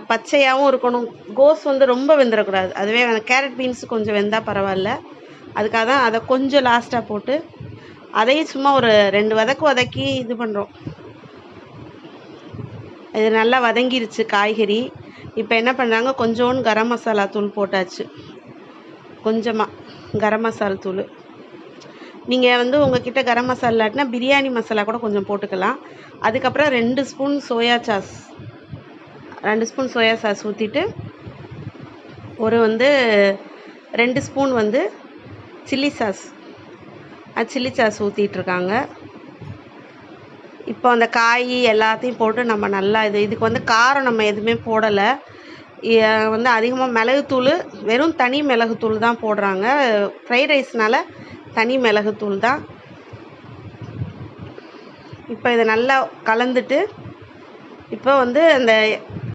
பச்சையாகவும் இருக்கணும். கோஸ் வந்து ரொம்ப வெந்துடக்கூடாது. அதுவே கேரட் பீன்ஸ் கொஞ்சம் வெந்தால் பரவாயில்ல. அதுக்காக தான் அதை கொஞ்சம் லாஸ்ட்டாக போட்டு அதையும் சும்மா ஒரு 2 வதக்கி இது பண்ணுறோம். இது நல்லா வதங்கிருச்சு காய்கறி. இப்போ என்ன பண்ணுறாங்க, கொஞ்சோண்டு கரம் மசாலா தூள் போட்டாச்சு. கொஞ்சமாக கரம் மசாலா தூள். நீங்கள் வந்து உங்ககிட்ட கரம் மசாலா இல்லாட்டினா பிரியாணி மசாலா கூட கொஞ்சம் போட்டுக்கலாம். அதுக்கப்புறம் 2 spoon soya sauce 2 spoon soya sauce ஊற்றிட்டு ஒரு 2 spoon chilli sauce chilli sauce ஊற்றிட்டுருக்காங்க. இப்போ அந்த காய் எல்லாத்தையும் போட்டு நம்ம நல்லா இதுக்கு காரம் நம்ம எதுவுமே போடலை. அதிகமாக மிளகுத்தூள், வெறும் தனி மிளகுத்தூள் தான் போடுறாங்க. ஃப்ரைட் ரைஸ்னால் தனி மிளகுத்தூள் தான். இப்போ இதை நல்லா கலந்துட்டு இப்போ அந்த